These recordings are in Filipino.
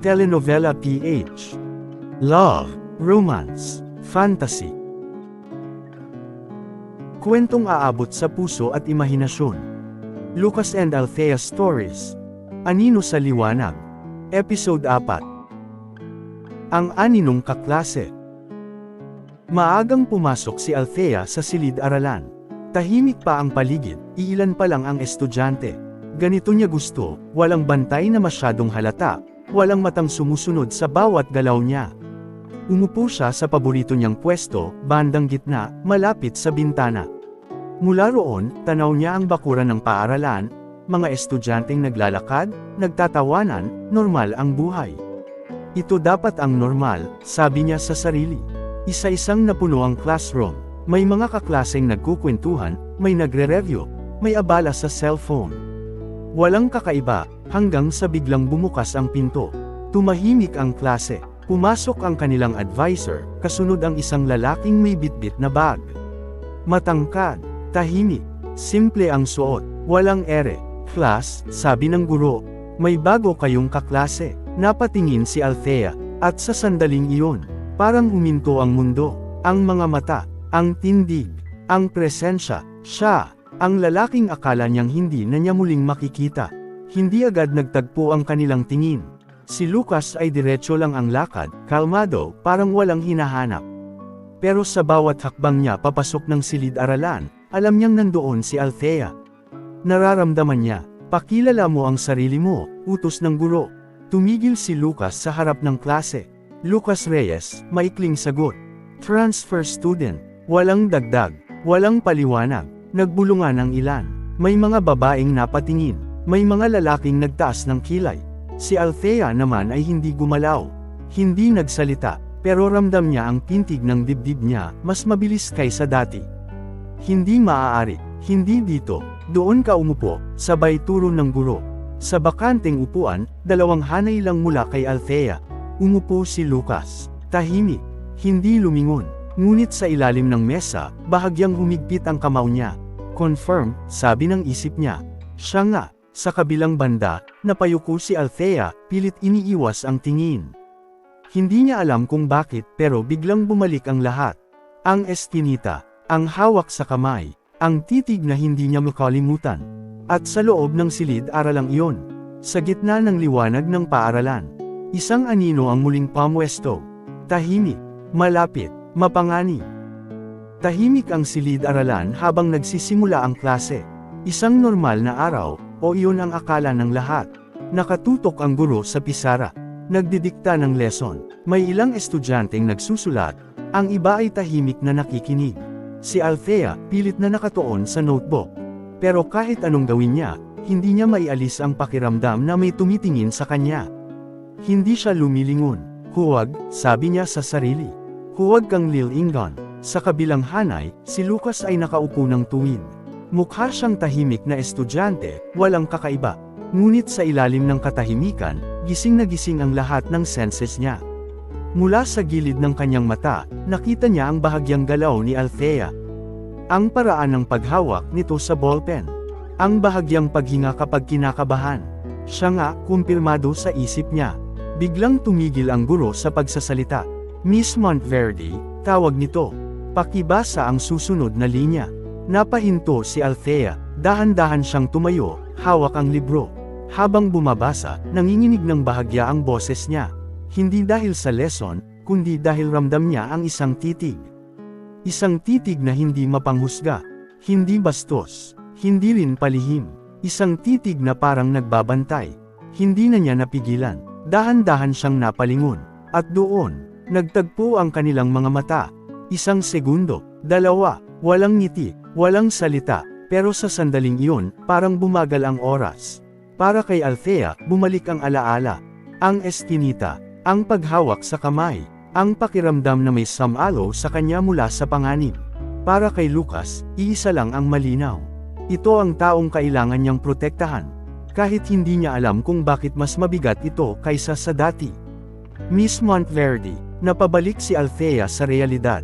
Telenovela PH. Love, romance, fantasy. Kwentong aabot sa puso at imahinasyon. Lucas and Althea Stories. Anino sa Liwanag. Episode 4. Ang aninong kaklase. Maagang pumasok si Althea sa silid-aralan. Tahimik pa ang paligid, iilan pa lang ang estudyante. Ganito niya gusto, walang bantay na masyadong halata, walang matang sumusunod sa bawat galaw niya. Umupo siya sa paborito niyang pwesto, bandang gitna, malapit sa bintana. Mula roon, tanaw niya ang bakuran ng paaralan, mga estudyanteng naglalakad, nagtatawanan, normal ang buhay. Ito dapat ang normal, sabi niya sa sarili. Isa-isang napuno ang classroom, may mga kaklaseng nagkukwentuhan, may nagre-review, may abala sa cellphone. Walang kakaiba, hanggang sa biglang bumukas ang pinto. Tumahimik ang klase, pumasok ang kanilang advisor, kasunod ang isang lalaking may bitbit na bag. Matangkad, tahimik, simple ang suot, walang ere. Class, sabi ng guro, may bago kayong kaklase. Napatingin si Althea, at sa sandaling iyon, parang huminto ang mundo, ang mga mata, ang tindig, ang presensya, siya, ang lalaking akala niyang hindi na niya muling makikita. Hindi agad nagtagpo ang kanilang tingin. Si Lucas ay diretso lang ang lakad, kalmado, parang walang hinahanap. Pero sa bawat hakbang niya papasok ng silid-aralan, alam niyang nandoon si Althea. Nararamdaman niya, pakilala mo ang sarili mo, utos ng guro. Tumigil si Lucas sa harap ng klase. Lucas Reyes, maikling sagot. Transfer student, walang dagdag, walang paliwanag, nagbulungan ang ilan. May mga babaeng napatingin, may mga lalaking nagtaas ng kilay. Si Althea naman ay hindi gumalaw, hindi nagsalita, pero ramdam niya ang pintig ng dibdib niya, mas mabilis kaysa dati. Hindi maaari, hindi dito, doon ka umupo, sabay turo ng guro. Sa bakanteng upuan, dalawang hanay lang mula kay Althea. Umupo si Lucas, tahimik, hindi lumingon, ngunit sa ilalim ng mesa, bahagyang humigpit ang kamao niya. Confirm, sabi ng isip niya. Siya nga, sa kabilang banda, napayuko si Althea, pilit iniiwas ang tingin. Hindi niya alam kung bakit, pero biglang bumalik ang lahat. Ang eskinita, ang hawak sa kamay, ang titig na hindi niya makalimutan. At sa loob ng silid-aralang iyon, sa gitna ng liwanag ng paaralan, isang anino ang muling pamwesto. Tahimik, malapit, mapanganib. Tahimik ang silid-aralan habang nagsisimula ang klase. Isang normal na araw, o iyon ang akala ng lahat. Nakatutok ang guro sa pisara. Nagdidikta ng lesson. May ilang estudyanteng nagsusulat, ang iba ay tahimik na nakikinig. Si Althea, pilit na nakatuon sa notebook. Pero kahit anong gawin niya, hindi niya maialis ang pakiramdam na may tumitingin sa kanya. Hindi siya lumilingon. Huwag, sabi niya sa sarili. Huwag kang lilingon. Sa kabilang hanay, si Lucas ay nakaupo ng tuwid. Mukha siyang tahimik na estudyante, walang kakaiba. Ngunit sa ilalim ng katahimikan, gising na gising ang lahat ng senses niya. Mula sa gilid ng kanyang mata, nakita niya ang bahagyang galaw ni Althea. Ang paraan ng paghawak nito sa ballpen. Ang bahagyang paghinga kapag kinakabahan. Siya nga, kumpirmado sa isip niya. Biglang tumigil ang guro sa pagsasalita. Miss Monteverde, tawag nito. Pakibasa ang susunod na linya. Napahinto si Althea, dahan-dahan siyang tumayo, hawak ang libro. Habang bumabasa, nanginginig ng bahagya ang boses niya. Hindi dahil sa lesson, kundi dahil ramdam niya ang isang titig. Isang titig na hindi mapanghusga, hindi bastos, hindi rin palihim. Isang titig na parang nagbabantay. Hindi na niya napigilan, dahan-dahan siyang napalingon. At doon, nagtagpo ang kanilang mga mata. Isang segundo, dalawa, walang ngiti, walang salita, pero sa sandaling iyon, parang bumagal ang oras. Para kay Althea, bumalik ang alaala. Ang eskinita, ang paghawak sa kamay, ang pakiramdam na may samalo sa kanya mula sa panganib. Para kay Lucas, iisa lang ang malinaw. Ito ang taong kailangan niyang protektahan. Kahit hindi niya alam kung bakit mas mabigat ito kaysa sa dati. Miss Monteverde, napabalik si Althea sa realidad.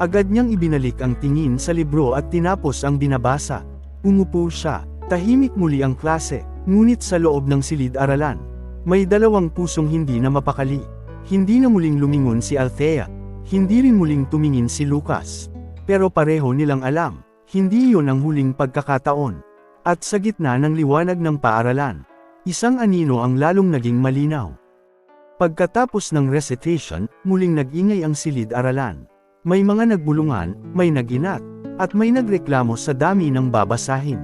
Agad niyang ibinalik ang tingin sa libro at tinapos ang binabasa. Umupo siya, tahimik muli ang klase, ngunit sa loob ng silid-aralan. May dalawang pusong hindi na mapakali. Hindi na muling lumingon si Althea. Hindi rin muling tumingin si Lucas. Pero pareho nilang alam, hindi iyon ang huling pagkakataon. At sa gitna ng liwanag ng paaralan, isang anino ang lalong naging malinaw. Pagkatapos ng recitation, muling nag-ingay ang silid-aralan. May mga nagbulungan, may naginat, at may nagreklamo sa dami ng babasahin.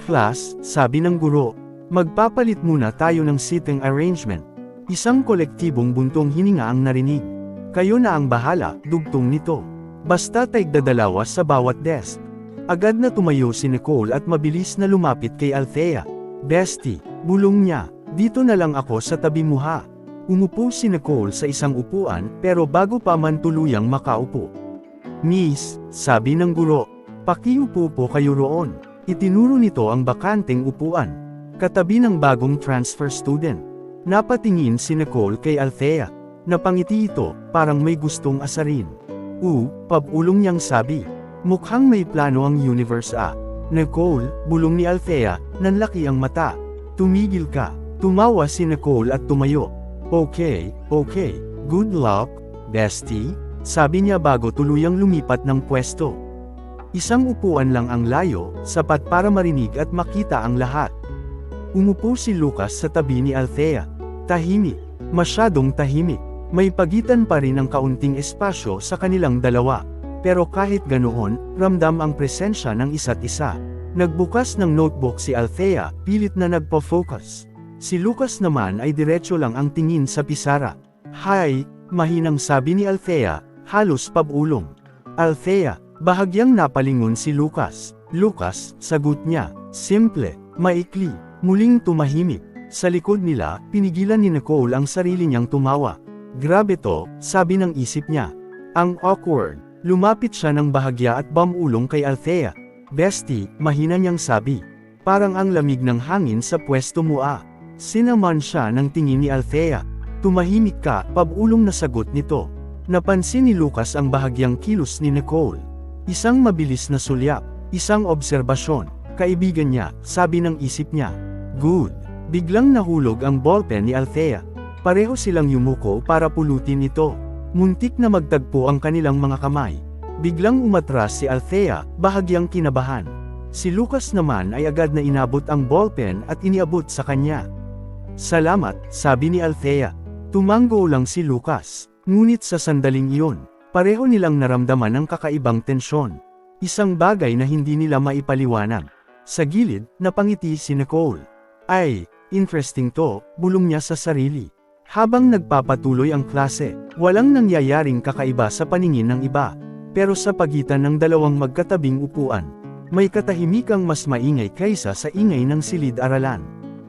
Class, sabi ng guro, magpapalit muna tayo ng seating arrangement. Isang kolektibong buntong hininga ang narinig. Kayo na ang bahala, dugtong nito. Basta taigdadalawa sa bawat desk. Agad na tumayo si Nicole at mabilis na lumapit kay Althea. Bestie, bulong niya, dito na lang ako sa tabi mo ha. Umupo si Nicole sa isang upuan pero bago pa man tuluyang makaupo. Miss, sabi ng guro, pakiupo po kayo roon. Itinuro nito ang bakanteng upuan. Katabi ng bagong transfer student. Napatingin si Nicole kay Althea. Napangiti ito, parang may gustong asarin. Pabulong niyang sabi. Mukhang may plano ang universe Nicole, bulong ni Althea, nanlaki ang mata. Tumigil ka. Tumawa si Nicole at tumayo. Okay, good luck, bestie, sabi niya bago tuluyang lumipat ng pwesto. Isang upuan lang ang layo, sapat para marinig at makita ang lahat. Umupo si Lucas sa tabi ni Althea. Tahimik, masyadong tahimik. May pagitan pa rin ang kaunting espasyo sa kanilang dalawa. Pero kahit ganoon, ramdam ang presensya ng isa't isa. Nagbukas ng notebook si Althea, pilit na nagpo-focus. Si Lucas naman ay diretso lang ang tingin sa pisara. Hi, mahinang sabi ni Althea, halos pabulong. Althea, bahagyang napalingon si Lucas. Lucas, sagot niya, simple, maikli, muling tumahimik. Sa likod nila, pinigilan ni Nicole ang sarili niyang tumawa. Grabe to, sabi ng isip niya. Ang awkward. Lumapit siya ng bahagya at bumulong kay Althea. Bestie, mahina niyang sabi. Parang ang lamig ng hangin sa pwesto mo Sinaman siya ng tingin ni Althea. Tumahimik ka, pabulong na sagot nito. Napansin ni Lucas ang bahagyang kilos ni Nicole. Isang mabilis na sulyap, isang obserbasyon. Kaibigan niya, sabi ng isip niya. Good. Biglang nahulog ang ballpen ni Althea. Pareho silang yumuko para pulutin ito. Muntik na magtagpo ang kanilang mga kamay. Biglang umatras si Althea, bahagyang kinabahan. Si Lucas naman ay agad na inabot ang ballpen at iniabot sa kanya. Salamat, sabi ni Althea. Tumango lang si Lucas. Ngunit sa sandaling iyon, pareho nilang naramdaman ang kakaibang tensyon. Isang bagay na hindi nila maipaliwanag. Sa gilid, napangiti si Nicole. Ay, interesting to, bulong niya sa sarili. Habang nagpapatuloy ang klase, walang nangyayaring kakaiba sa paningin ng iba. Pero sa pagitan ng dalawang magkatabing upuan, may katahimikang mas maingay kaysa sa ingay ng silid-aralan.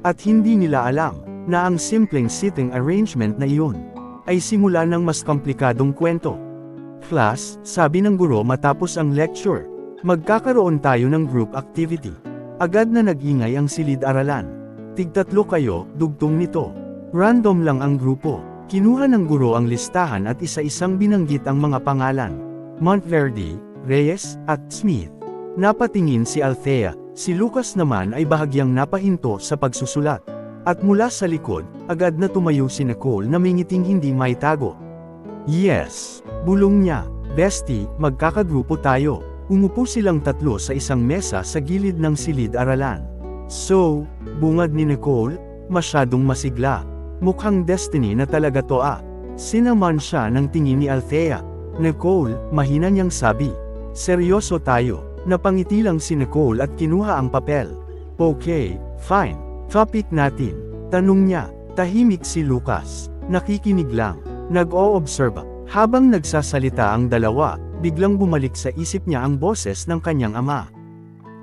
At hindi nila alam, na ang simpleng seating arrangement na iyon, ay simula ng mas komplikadong kwento. Class, sabi ng guro matapos ang lecture, magkakaroon tayo ng group activity. Agad na nag-ingay ang silid-aralan. Tigtatlo kayo, dugtong nito. Random lang ang grupo. Kinuha ng guro ang listahan at isa-isang binanggit ang mga pangalan. Monteverde, Reyes, at Smith. Napatingin si Althea, si Lucas naman ay bahagyang napahinto sa pagsusulat. At mula sa likod, agad na tumayo si Nicole na may ngiting hindi maitago. Yes, bulong niya, bestie, magkakagrupo tayo. Umupo silang tatlo sa isang mesa sa gilid ng silid-aralan. So, bungad ni Nicole, masyadong masigla. Mukhang destiny na talaga to Sinaman siya ng tingin ni Althea. Nicole, mahina niyang sabi. Seryoso tayo. Napangiti lang si Nicole at kinuha ang papel. Okay, fine. Topic natin. Tanong niya. Tahimik si Lucas. Nakikinig lang. Nag-o-observe. Habang nagsasalita ang dalawa, biglang bumalik sa isip niya ang boses ng kanyang ama.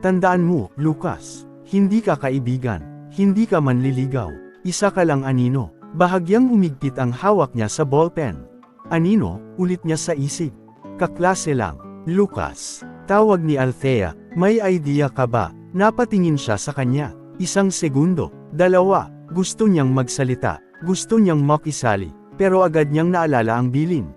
Tandaan mo, Lucas. Hindi ka kaibigan. Hindi ka manliligaw. Isa ka lang anino. Bahagyang umigpit ang hawak niya sa ballpen. Anino, ulit niya sa isip. Kaklase lang. Lucas. Tawag ni Althea. May idea ka ba? Napatingin siya sa kanya. Isang segundo. Dalawa. Gusto niyang magsalita. Gusto niyang makisali. Pero agad niyang naalala ang bilin.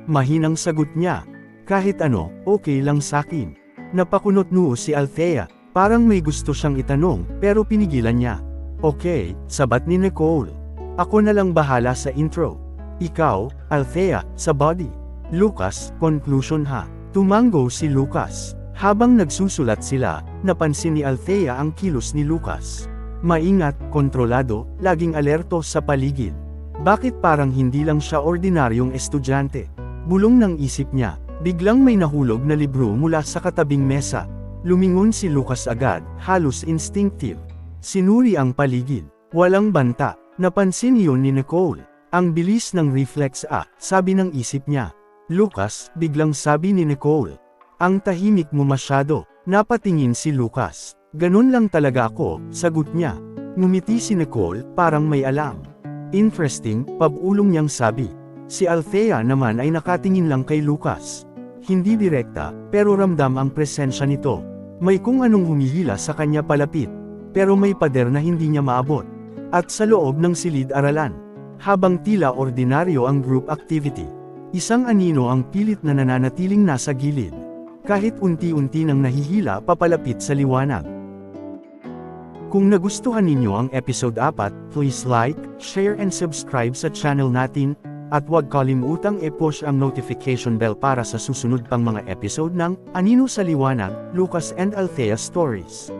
Mahinang sagot niya. Kahit ano, okay lang sakin. Napakunot noo si Althea. Parang may gusto siyang itanong, pero pinigilan niya. Okay, sabat ni Nicole. Ako na lang bahala sa intro. Ikaw, Althea, sa body. Lucas, conclusion ha. Tumango si Lucas. Habang nagsusulat sila, napansin ni Althea ang kilos ni Lucas. Maingat, kontrolado, laging alerto sa paligid. Bakit parang hindi lang siya ordinaryong estudyante? Bulong ng isip niya, biglang may nahulog na libro mula sa katabing mesa. Lumingon si Lucas agad, halos instinctive. Sinuri ang paligid. Walang banta. Napansin iyon ni Nicole. Ang bilis ng reflex sabi ng isip niya. Lucas, biglang sabi ni Nicole. Ang tahimik mo masyado. Napatingin si Lucas. Ganun lang talaga ako, sagot niya. Ngumiti si Nicole, parang may alam. Interesting, pabulong niyang sabi. Si Althea naman ay nakatingin lang kay Lucas. Hindi direkta, pero ramdam ang presensya nito. May kung anong humihila sa kanya palapit. Pero may pader na hindi niya maabot. At sa loob ng silid-aralan, habang tila ordinaryo ang group activity, isang anino ang pilit na nananatiling nasa gilid. Kahit unti-unti nang nahihila papalapit sa liwanag. Kung nagustuhan ninyo ang episode 4, please like, share and subscribe sa channel natin, at huwag kalimutang i-push ang notification bell para sa susunod pang mga episode ng Anino sa Liwanag, Lucas and Althea Stories.